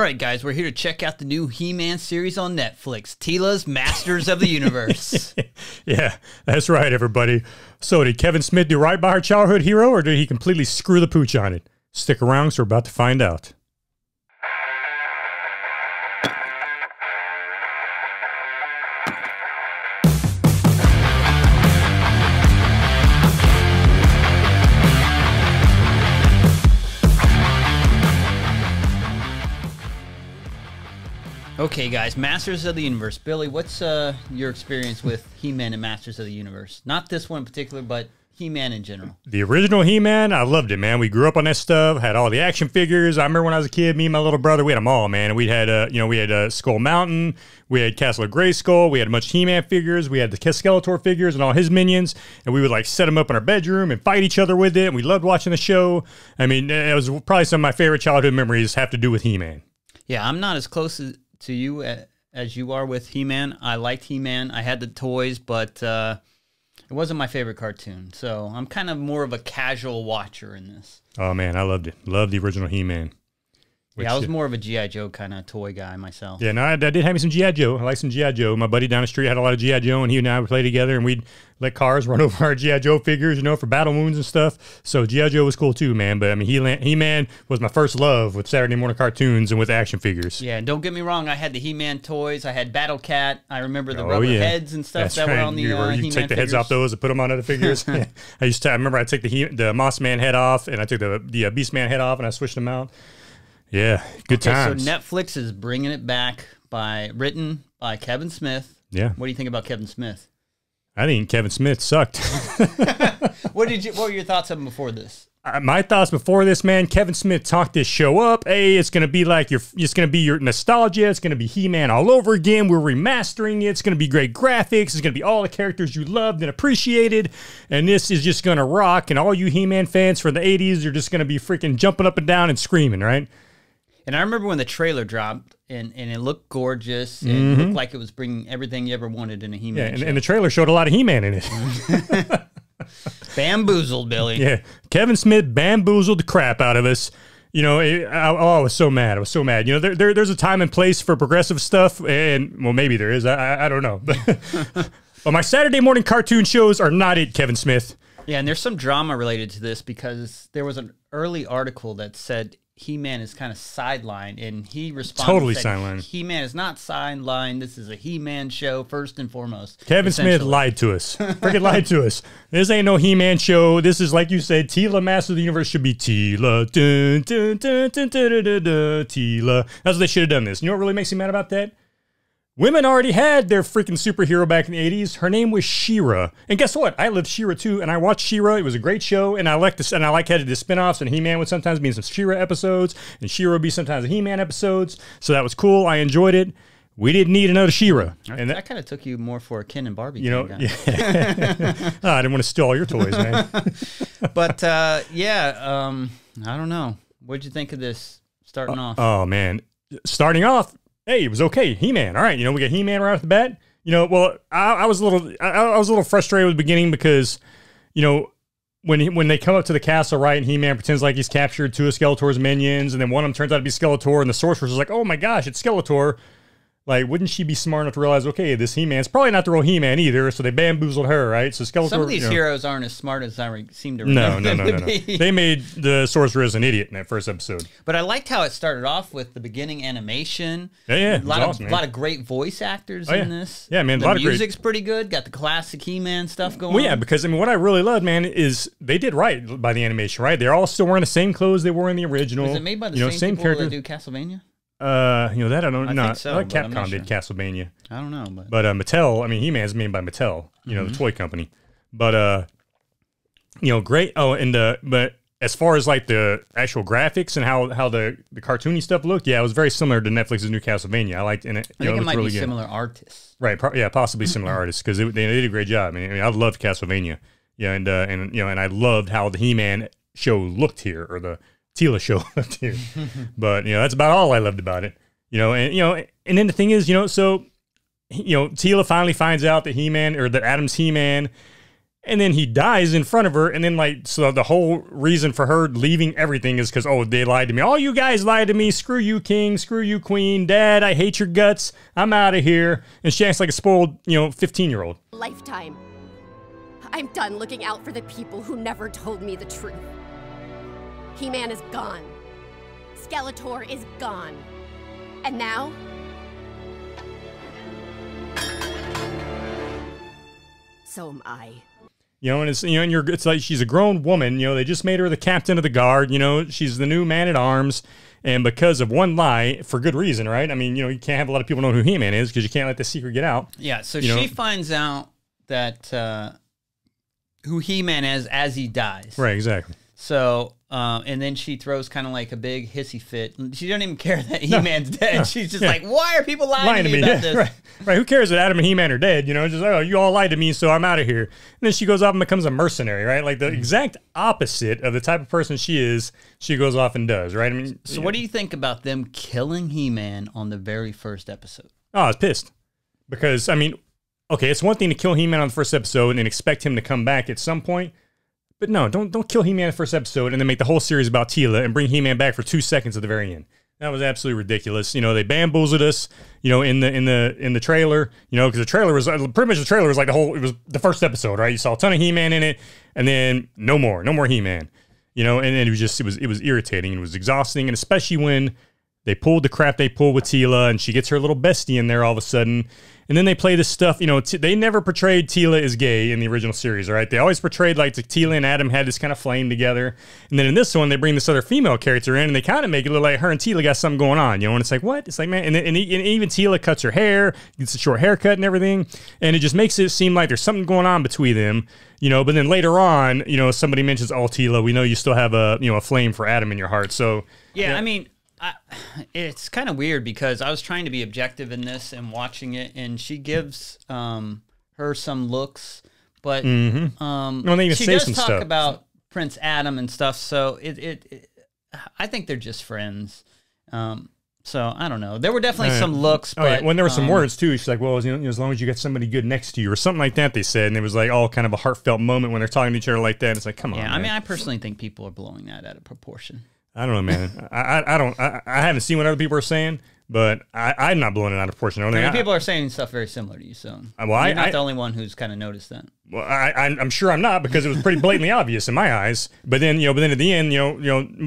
right, guys, we're here to check out the new He-Man series on Netflix, Teela's Masters of the Universe. Yeah, that's right, everybody. So did Kevin Smith do right by our childhood hero, or did he completely screw the pooch on it? Stick around, because we're about to find out. Okay, guys, Masters of the Universe. Billy, what's your experience with He-Man and Masters of the Universe? Not this one in particular, but He-Man in general. The original He-Man, I loved it, man. We grew up on that stuff, had all the action figures. I remember when I was a kid, me and my little brother, we had them all, man. And we had, we had Skull Mountain, we had Castle of Grayskull, we had a bunch of He-Man figures, we had the Skeletor figures and all his minions, and we would like set them up in our bedroom and fight each other with it. And we loved watching the show. I mean, it was probably some of my favorite childhood memories have to do with He-Man. Yeah, I'm not as close to you as you are with He-Man. I liked He-Man. I had the toys, but it wasn't my favorite cartoon. So I'm kind of more of a casual watcher in this. Oh, man, I loved it. Loved the original He-Man. Yeah, I was more of a G.I. Joe kind of toy guy myself. Yeah, no, I did have me some G.I. Joe. I like some G.I. Joe. My buddy down the street had a lot of G.I. Joe, and he and I would play together, and we'd let cars run over our G.I. Joe figures, for battle wounds and stuff. So G.I. Joe was cool too, man. But I mean, He-Man was my first love with Saturday morning cartoons and with action figures. Yeah, and don't get me wrong, I had the He-Man toys. I had Battle Cat. I remember the rubber heads and stuff that were on the He-Man you take the heads off those and put them on other figures. Yeah. I remember I'd take the Moss Man head off, and I took the Beast Man head off, and I switched them out. Yeah, good times. So Netflix is bringing it back written by Kevin Smith. Yeah. What do you think about Kevin Smith? I think Kevin Smith sucked. What were your thoughts of him before this? My thoughts before this, man, Kevin Smith talked this show up. Hey, it's gonna be like it's gonna be your nostalgia. It's gonna be He-Man all over again. We're remastering it. It's gonna be great graphics. It's gonna be all the characters you loved and appreciated. And this is just gonna rock. And all you He-Man fans from the '80s are just gonna be freaking jumping up and down and screaming, right? And I remember when the trailer dropped, and it looked gorgeous. It looked like it was bringing everything you ever wanted in a He-Man show. And the trailer showed a lot of He-Man in it. Bamboozled, Billy. Yeah, Kevin Smith bamboozled the crap out of us. I was so mad. I was so mad. There's a time and place for progressive stuff, and, well, maybe there is. I don't know. But my Saturday morning cartoon shows are not it, Kevin Smith. Yeah, and there's some drama related to this because there was an early article that said He-Man is kind of sidelined, and he responded. Totally sidelined. He-Man is not sidelined. This is a He-Man show first and foremost. Kevin Smith lied to us. Freaking lied to us. This ain't no He-Man show. This is, like you said, Teela, Master of the Universe should be Teela. Dun, dun, dun, dun, dun, dun, dun, dun, Teela. That's what they should have done this. You know what really makes me mad about that? Women already had their freaking superhero back in the 80s. Her name was She-Ra. And guess what? I lived She-Ra too, and I watched She-Ra. It was a great show, and I liked this, and I like the spinoffs, and He-Man would sometimes be in some She-Ra episodes, and She-Ra would be sometimes in He-Man episodes. So that was cool. I enjoyed it. We didn't need another She-Ra. And that kind of took you more for a Ken and Barbie. Yeah. Oh, I didn't want to steal all your toys, man. But I don't know. What'd you think of this starting off? Oh man, starting off. Hey, it was okay. He-Man. All right, we got He-Man right off the bat. Well, I was a little frustrated with the beginning because, when they come up to the castle, right, and He-Man pretends like he's captured two of Skeletor's minions, and then one of them turns out to be Skeletor, and the sorceress is like, "Oh my gosh, it's Skeletor." Like, wouldn't she be smart enough to realize, okay, this He-Man's probably not the real He-Man either, so they bamboozled her, right? So Skeletor... Some of these heroes aren't as smart as I seem to remember them to be. They made the sorceress an idiot in that first episode. But I liked how it started off with the beginning animation. Yeah, a lot of great voice actors in this. Yeah, man, the music's pretty good. Got the classic He-Man stuff going on. Well, yeah, because, what I really loved, man, is they did right by the animation, right? They're all still wearing the same clothes they wore in the original. Is it made by the same people that do Castlevania? That I don't know. I think so, Capcom did Castlevania. I don't know, but Mattel. He-Man's made by Mattel. The toy company. But great. Oh, and but as far as like the actual graphics and how the cartoony stuff looked, yeah, it was very similar to Netflix's new Castlevania. I liked it. I think it might be similar artists. Right. Possibly similar artists because they did a great job. I loved Castlevania. Yeah, and I loved how the He-Man show looked here, or the Teela show left here. But that's about all I loved about it. And then the thing is, so Teela finally finds out that He-Man, or that Adam's He-Man, And then he dies in front of her, and then like so the whole reason for her leaving everything is because, oh, they lied to me. All you guys lied to me. Screw you, king. Screw you, queen. Dad, I hate your guts. I'm out of here. And she acts like a spoiled, 15-year-old. Lifetime. I'm done looking out for the people who never told me the truth. He-Man is gone. Skeletor is gone. And now? So am I. And it's it's like she's a grown woman. They just made her the captain of the guard. She's the new man at arms, and because of one lie, for good reason, right? I mean, you can't have a lot of people know who He-Man is because you can't let the secret get out. Yeah. So she finds out that who He-Man is as he dies. Right. Exactly. So, and then she throws kind of like a big hissy fit. She doesn't even care that He-Man's dead. She's just like, why are people lying to me about this? Right. Who cares that Adam and He-Man are dead? Just, oh, you all lied to me, so I'm out of here. And then she goes off and becomes a mercenary, right? Like the exact opposite of the type of person she is, she goes off and does, right? I mean, so what do you think about them killing He-Man on the very first episode? Oh, I was pissed. Because, I mean, okay, it's one thing to kill He-Man on the first episode and expect him to come back at some point. But no, don't kill He-Man in the first episode and then make the whole series about Teela and bring He-Man back for 2 seconds at the very end. That was absolutely ridiculous. They bamboozled us, in the trailer, because the trailer was pretty much like it was the first episode, right? You saw a ton of He-Man in it, and then no more He-Man, and it was irritating. It was exhausting, and especially when they pulled the crap they pulled with Teela, and she gets her little bestie in there all of a sudden. And then they play this stuff, they never portrayed Teela as gay in the original series, right? They always portrayed like Teela and Adam had this kind of flame together. And then in this one, they bring this other female character in, and they kind of make it look like her and Teela got something going on, and it's like, what? It's like, man, and even Teela cuts her hair, gets a short haircut and everything, and it just makes it seem like there's something going on between them, but then later on, somebody mentions, oh, Teela, we know you still have a flame for Adam in your heart, so. Yeah, I mean, it's kind of weird because I was trying to be objective in this and watching it, and she gives her some looks, but she does talk about Prince Adam and stuff. So I think they're just friends. So I don't know. There were definitely some looks, but when there were some words too, she's like, "Well, as long as you got somebody good next to you, or something like that." They said, and it was like all kind of a heartfelt moment when they're talking to each other like that. It's like, come on. Yeah, man. I mean, I personally think people are blowing that out of proportion. I don't know, man. I haven't seen what other people are saying, but I'm not blowing it out of proportion. I mean, people are saying stuff very similar to you, so you're not the only one who's kind of noticed that. Well, I'm sure I'm not, because it was pretty blatantly obvious in my eyes. But then, at the end,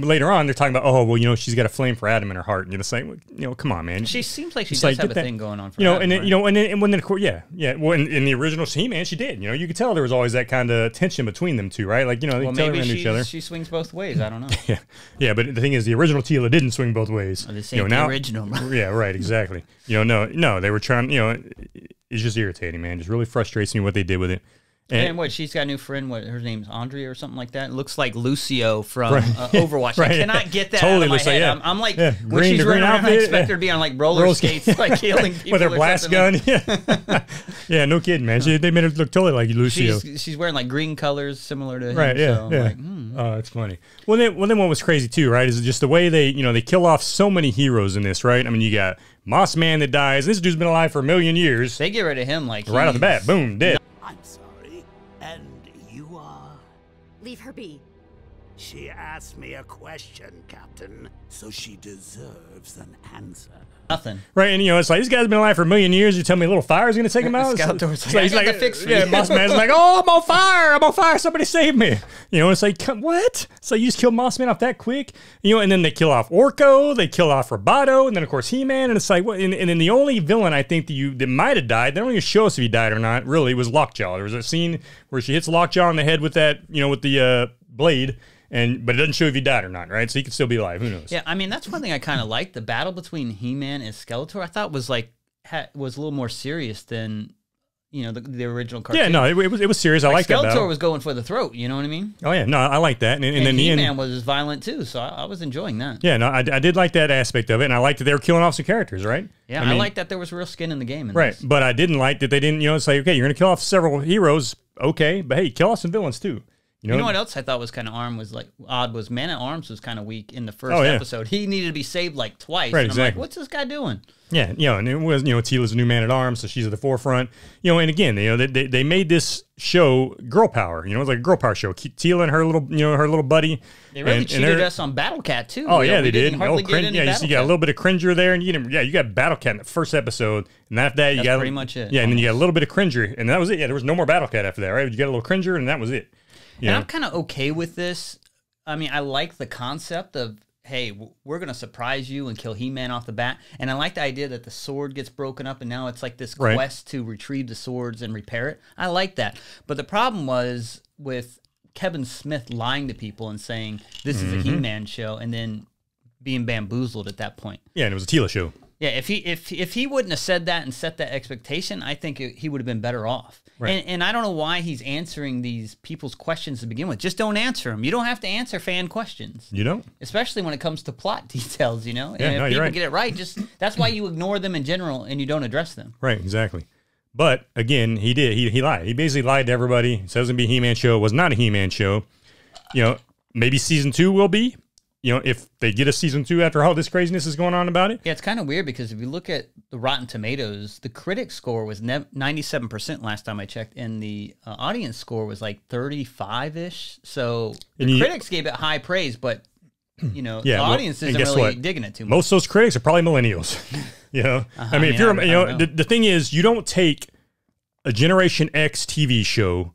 later on, they're talking about, oh, well, she's got a flame for Adam in her heart, and you're just like, come on, man. She seems like she does have a thing going on for Adam, and then, right? and when well, in the original He-Man, she did. You could tell there was always that kind of tension between them two, right? Like, they tell maybe each other. She swings both ways. I don't know. yeah. But the thing is, the original Teela didn't swing both ways. Oh, this ain't the original. Yeah, right, exactly. No, they were trying. It's just irritating, man. It just really frustrates me what they did with it. And what, she's got a new friend, her name's Andrea or something like that. It looks like Lucio from Overwatch. I cannot get that out of my head. Yeah. I'm like, when she's running around, I expect her to be on like roller skates, like killing people with her blast gun. Yeah, no kidding, man. They made her look totally like Lucio. She's wearing like green colors, similar to him. Right, yeah. Like, oh, that's funny. Well, then what was crazy too, right, is just the way they kill off so many heroes in this, right? I mean, you got Moss Man that dies. This dude's been alive for 1,000,000 years. They get rid of him like right off the bat. Boom, dead. I'm sorry. And you are? Leave her be. She asked me a question, Captain, so she deserves an answer. Nothing. Right, and it's like, this guy's been alive for 1,000,000 years. You tell me a little fire is going to take him out? Skeletor's like, I got the fix for you. Moss Man's like, oh, I'm on fire. I'm on fire. Somebody save me. It's like, what? It's like, you just kill Moss Man off that quick? And then they kill off Orko. They kill off Roboto. And then, of course, He-Man. And it's like, what? And then the only villain I think that might have died, they don't even show us if he died or not, really, was Lockjaw. There was a scene where she hits Lockjaw in the head with that, with the blade. But it doesn't show if he died or not, right? So he could still be alive. Who knows? Yeah, I mean, that's one thing I kind of liked. The battle between He-Man and Skeletor, I thought was was a little more serious than the original cartoon. Yeah, no, it was serious. I liked that battle. Skeletor was going for the throat. You know what I mean? Oh yeah, no, I like that. And then He-Man was violent too, so I was enjoying that. Yeah, no, I did like that aspect of it, and I liked that they were killing off some characters, right? Yeah, I liked that there was real skin in the game. Right, this. But I didn't like that they didn't. It's like, okay, you're gonna kill off several heroes, okay, but hey, kill off some villains too. You know what else I thought was kind of odd was Man at Arms was kind of weak in the first episode. He needed to be saved like twice. Right, and I'm exactly. like, what's this guy doing? Yeah, and it was, Teela's a new Man at Arms, so she's at the forefront. And again, they made this show girl power. It was like a girl power show. Teela and her little buddy. They really cheated us on Battle Cat too. Oh yeah, they did. You got a little bit of Cringer there, and you got Battle Cat in the first episode, and after that you got pretty much it. Yeah, and then you got a little bit of Cringer, and that was it. Yeah, there was no more Battle Cat after that, right? You got a little Cringer, and that was it. And I'm kind of okay with this. I mean, I like the concept of, hey, we're going to surprise you and kill He-Man off the bat. And I like the idea that the sword gets broken up and now it's like this quest to retrieve the swords and repair it. I like that. But the problem was with Kevin Smith lying to people and saying, this is a He-Man show, and then being bamboozled at that point. Yeah, and it was a Teela show. Yeah, if he wouldn't have said that and set that expectation, I think he would have been better off. Right. And I don't know why he's answering these people's questions to begin with. Just don't answer them. You don't have to answer fan questions. You don't? Especially when it comes to plot details, And if people get it right, that's why you ignore them in general and you don't address them. Right, exactly. But again, he did. He lied. He basically lied to everybody. He says it was going to be a He-Man show. It was not a He-Man show. Maybe season 2 will be. If they get a season 2 after all this craziness is going on about it. Yeah, it's kind of weird because if you look at the Rotten Tomatoes, the critic score was 97% last time I checked, and the audience score was like 35-ish. So the critics gave it high praise, but the audience isn't really digging it too much. Most of those critics are probably millennials. I mean, if you're, the thing is, you don't take a Generation X TV show,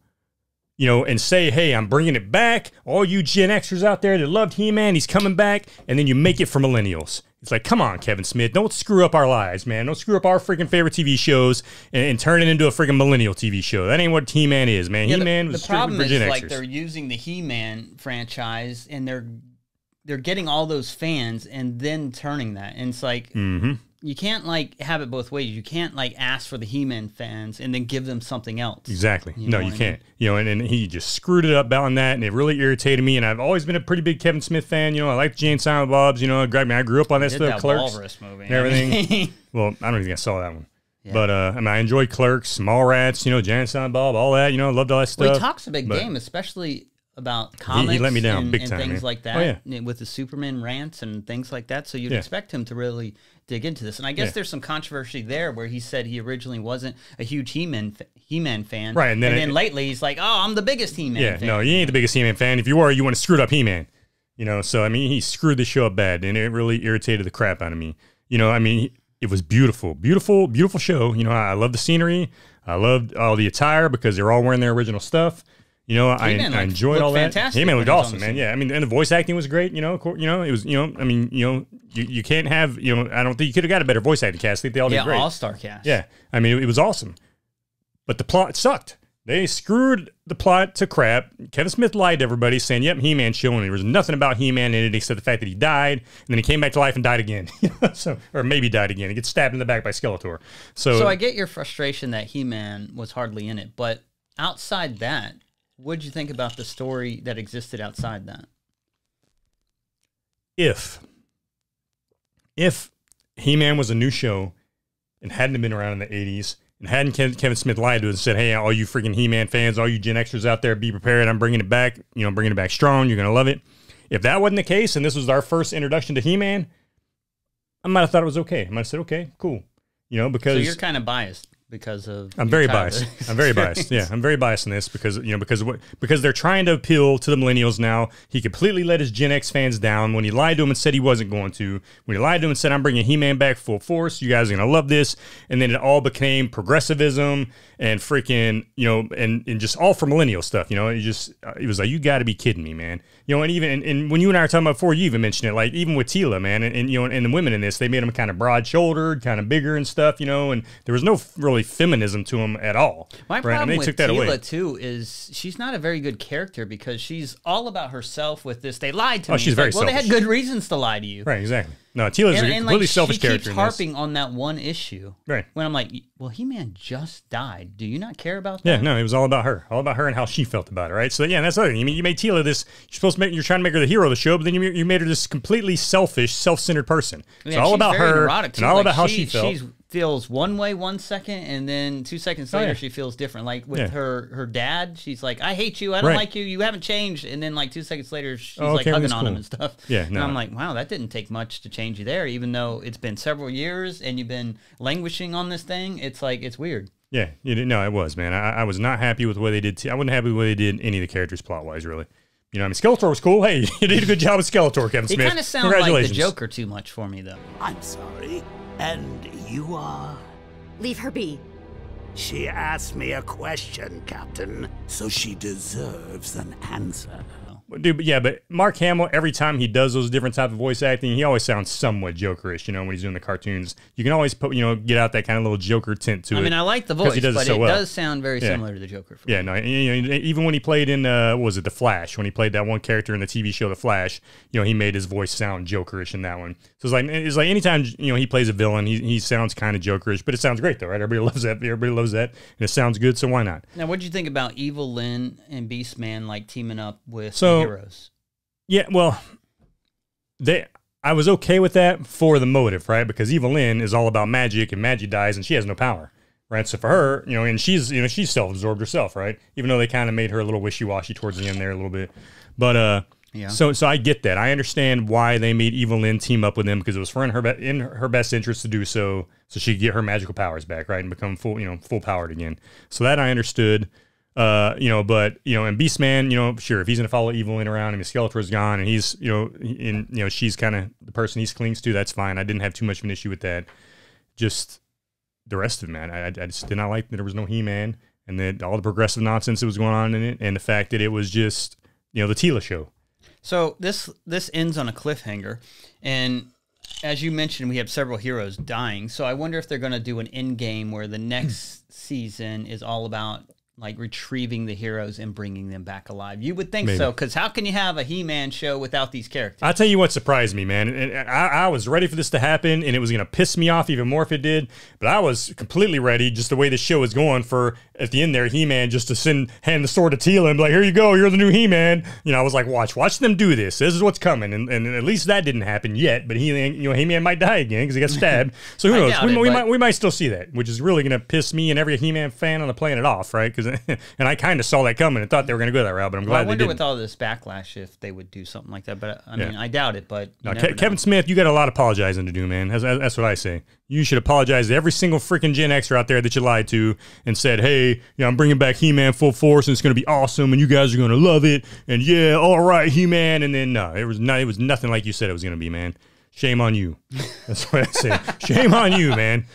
and say, hey, I'm bringing it back. All you Gen Xers out there that loved He-Man, he's coming back. And then you make it for millennials. It's like, come on, Kevin Smith. Don't screw up our lives, man. Don't screw up our freaking favorite TV shows and turn it into a freaking millennial TV show. That ain't what He-Man is, man. Yeah, He-Man was strictly for Gen Xers. Like, they're using the He-Man franchise, and they're getting all those fans and then turning that. And it's like... You can't, have it both ways. You can't, ask for the He-Man fans and then give them something else. Exactly. No, you can't. And he just screwed it up on that, and it really irritated me. And I've always been a pretty big Kevin Smith fan. I like Jane Silent Bob's. I grew up on that stuff, Clerks. Walrus movie. And everything. Well, I don't think I saw that one. Yeah. But, I enjoyed Clerks, Mallrats, Jane Silent Bob, all that. I loved all that stuff. Well, he talks a big game, especially about comics he let me down and, big and time, things man. like that, with the Superman rants and things like that. So you'd expect him to really dig into this. And I guess there's some controversy there where he said he originally wasn't a huge He-Man fan. Right. And then lately he's like, oh, I'm the biggest He-Man fan. No, you ain't the biggest He-Man fan. If you are, you want to screw up He-Man. So, he screwed the show up bad, and it really irritated the crap out of me. It was beautiful, beautiful, beautiful show. I love the scenery. I loved all the attire because they're all wearing their original stuff. I enjoyed all that. He-Man looked awesome, man. Yeah, and the voice acting was great. It was, you can't have, I don't think you could have got a better voice acting cast. I think they all did great. All-star cast. Yeah, it was awesome. But the plot sucked. They screwed the plot to crap. Kevin Smith lied to everybody saying, yep, He-Man show, and there was nothing about He-Man in it except the fact that he died, and then he came back to life and died again. Or maybe died again. He gets stabbed in the back by Skeletor. So I get your frustration that He-Man was hardly in it, but outside that, what did you think about the story that existed outside that? If He-Man was a new show and hadn't been around in the 80s and hadn't Kevin Smith lied to us and said, hey, all you freaking He-Man fans, all you Gen Xers out there, be prepared. I'm bringing it back. Bringing it back strong. You're going to love it. If that wasn't the case and this was our first introduction to He-Man, I might have thought it was okay. I might have said, okay, cool. Because... So you're kind of biased. Because of I'm very biased. I'm very biased. Yeah, I'm very biased in this because because they're trying to appeal to the millennials now. He completely let his Gen X fans down when he lied to them and said he wasn't going to. When he lied to them and said, I'm bringing He-Man back full force. You guys are going to love this. And then it all became progressivism and freaking, and just all for millennial stuff. It was like, you got to be kidding me, man. And even and when you and I were talking about before, you even mentioned it, like even with Teela, man, and the women in this, they made them kind of broad-shouldered, kind of bigger and stuff, and there was no really feminism to them at all. My problem with Teela too is she's not a very good character because she's all about herself with this. They lied to me. She's very selfish. Well, they had good reasons to lie to you. Right, exactly. No, Teela's a completely selfish character. She keeps harping on that one issue. Right. When I'm like, well, He-Man just died. Do you not care about that? Yeah, no, it was all about her. All about her and how she felt about it, right? So, yeah, that's the other thing. You made Teela this, you're trying to make her the hero of the show, but then you made her this completely selfish, self-centered person. It's all about her and all about how she felt. She's feels one way 1 second, and then 2 seconds later she feels different. Like with her dad, she's like, "I hate you. I don't like you. You haven't changed." And then like 2 seconds later, she's like hugging on him and stuff. Yeah, and I'm like, wow, that didn't take much to change you there. Even though it's been several years and you've been languishing on this thing, it's like it's weird. Yeah, no, it was, man. I was not happy with the way they did. I wasn't happy with the way they did any of the characters plot wise, really. You know, I mean, Skeletor was cool. Hey, you did a good job with Skeletor, Kevin Smith. He kind of sounds like the Joker too much for me, though. I'm sorry. And you are? Leave her be. She asked me a question, Captain, so she deserves an answer. Dude, but Mark Hamill, every time he does those different type of voice acting, he always sounds somewhat Jokerish, when he's doing the cartoons. You can always put, get out that kind of little Joker tint to it. I mean, I like the voice, but it does sound very similar to the Joker. Yeah, no, even when he played in, what was it, The Flash, when he played that one character in the TV show The Flash, he made his voice sound Jokerish in that one. So it's like anytime, he plays a villain, he sounds kind of Jokerish, but it sounds great though, right? Everybody loves that. Everybody loves that, and it sounds good, so why not? Now, what did you think about Evil Lyn and Beastman like teaming up with the heroes? Yeah, well, I was okay with that for the motive, right? Because Evil Lyn is all about magic, and magic dies, and she has no power, right? So for her, and she's self-absorbed herself, right? Even though they kind of made her a little wishy-washy towards the end there a little bit, but so I get that. I understand why they made Evil Lyn team up with them, because it was in her best interest to do so she could get her magical powers back, right, and become full powered again. So that I understood. And Beastman, sure, if he's gonna follow Evil Lyn around and the Skeletor's gone and he's, she's kind of the person he clings to, that's fine. I didn't have too much of an issue with that. Just the rest of it, man. I just did not like that there was no He-Man, and then all the progressive nonsense that was going on in it, and the fact that it was just, the Teela show. So this ends on a cliffhanger, and as you mentioned, we have several heroes dying. So I wonder if they're gonna do an end game where the next season is all about like retrieving the heroes and bringing them back alive. You would think so, because how can you have a He-Man show without these characters? I'll tell you what surprised me, man. And I was ready for this to happen, and it was going to piss me off even more if it did. But I was completely ready, just the way the show is going, for at the end there, He-Man just to hand the sword to Teela and be like, "Here you go, you're the new He-Man." I was like, watch them do this. This is what's coming. And at least that didn't happen yet. But He-Man might die again because he got stabbed. So who knows? We might still see that, which is really going to piss me and every He-Man fan on the planet off, right? And I kind of saw that coming and thought they were going to go that route, but I'm glad they didn't. I wonder with all this backlash if they would do something like that, but I mean, I doubt it. But Kevin Smith, you got a lot of apologizing to do, man. That's what I say. You should apologize to every single freaking Gen Xer out there that you lied to and said, "Hey, I'm bringing back He-Man full force, and it's going to be awesome, and you guys are going to love it, and yeah, all right, He-Man." And then no, it was nothing like you said it was going to be, man. Shame on you. That's what I say. Shame on you, man.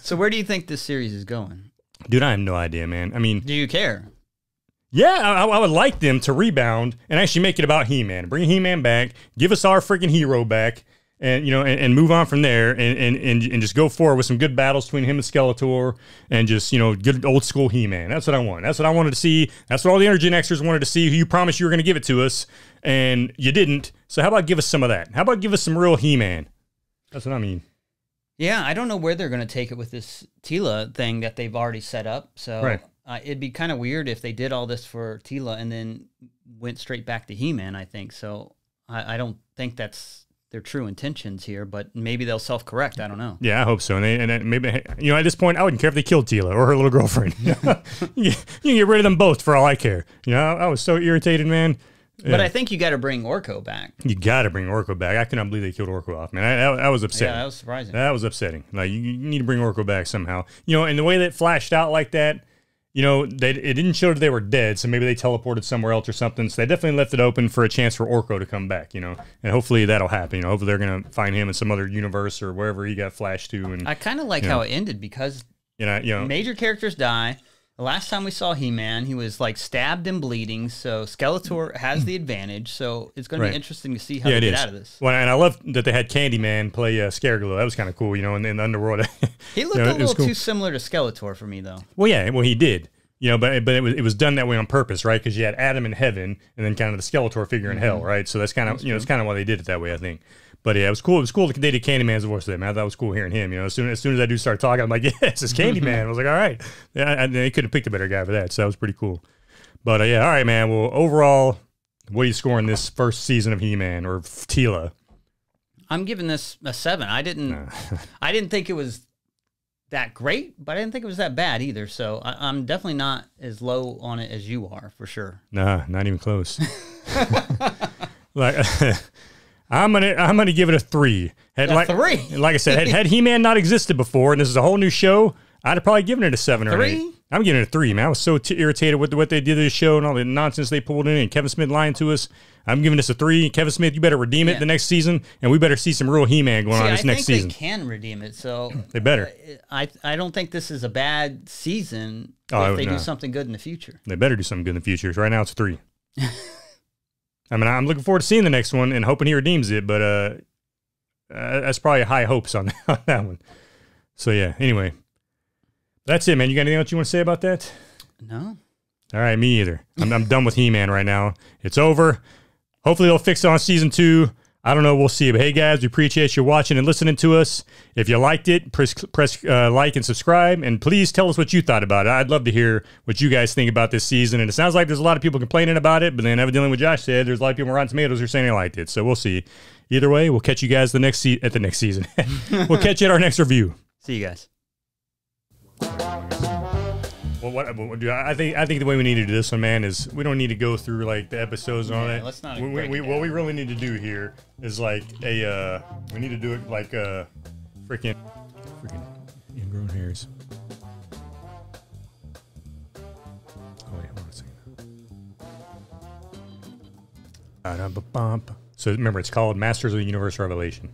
So where do you think this series is going? Dude, I have no idea, man. I mean, do you care? Yeah, I would like them to rebound and actually make it about He-Man. Bring He-Man back, give us our freaking hero back, and and move on from there, and just go forward with some good battles between him and Skeletor, and just good old school He-Man. That's what I want. That's what I wanted to see. That's what all the Gen Xers wanted to see. You promised you were going to give it to us, and you didn't. So how about give us some of that? How about give us some real He-Man? That's what I mean. Yeah, I don't know where they're going to take it with this Teela thing that they've already set up. So it'd be kind of weird if they did all this for Teela and then went straight back to He-Man, I think. So I don't think that's their true intentions here, but maybe they'll self-correct. I don't know. Yeah, I hope so. And maybe, at this point, I wouldn't care if they killed Teela or her little girlfriend. You can get rid of them both for all I care. I was so irritated, man. Yeah. But I think you got to bring Orko back. You got to bring Orko back. I cannot believe they killed Orko off, man. That was upsetting. Yeah, that was surprising. That was upsetting. Like, you need to bring Orko back somehow. And the way that it flashed out like that, it didn't show that they were dead, so maybe they teleported somewhere else or something. So they definitely left it open for a chance for Orko to come back, and hopefully that'll happen. Hopefully they're going to find him in some other universe or wherever he got flashed to. And I kind of like how it ended because major characters die. The last time we saw He-Man, he was like stabbed and bleeding, so Skeletor has the advantage. So it's going to be interesting to see how they get out of this. Well, and I love that they had Candyman play Scareglow. That was kind of cool, in the underworld. He looked a little too similar to Skeletor for me, though. Well, yeah, he did. But it was done that way on purpose, right? Because you had Adam in heaven, and then kind of the Skeletor figure in hell, right? So that's kind of it's kind of why they did it that way, I think. But yeah, it was cool. It was cool that they did Candyman's voice there, man. That was cool hearing him. As soon as that dude started talking, I'm like, yes, it's Candyman. I was like, all right. Yeah, they could have picked a better guy for that. So that was pretty cool. But yeah, all right, man. Well, overall, what are you scoring this first season of He-Man or Teela? I'm giving this a 7. I didn't think it was that great, but I didn't think it was that bad either. So I'm definitely not as low on it as you are, for sure. Nah, not even close. Like, I'm gonna give it a 3. A 3? Like I said, had He-Man not existed before, and this is a whole new show, I'd have probably given it a 7 or an 8. I'm giving it a 3, man. I was so irritated with what they did to the show and all the nonsense they pulled in, and Kevin Smith lying to us. I'm giving this a 3. Kevin Smith, you better redeem it the next season, and we better see some real He-Man going on this next season. I think they can redeem it, so they better. I don't think this is a bad season if they do something good in the future. They better do something good in the future. Right now, it's a 3. I mean, I'm looking forward to seeing the next one and hoping he redeems it, but that's probably high hopes on that one. So yeah. Anyway, that's it, man. You got anything else you want to say about that? No. All right, me either. I'm done with He-Man right now. It's over. Hopefully they'll fix it on season 2. I don't know. We'll see. But hey, guys, we appreciate you watching and listening to us. If you liked it, press like and subscribe. And please tell us what you thought about it. I'd love to hear what you guys think about this season. And it sounds like there's a lot of people complaining about it. But then evidently what Josh said, there's a lot of people on Rotten Tomatoes who are saying they liked it. So we'll see. Either way, we'll catch you guys at the next season. We'll catch you at our next review. See you guys. Well, what I think the way we need to do this one, man, is we don't need to go through like the episodes and all that. Let's not. What we really need to do here is like we need to do it like freaking ingrown hairs. Oh wait, hold on a second. So remember, it's called Masters of the Universe Revelation.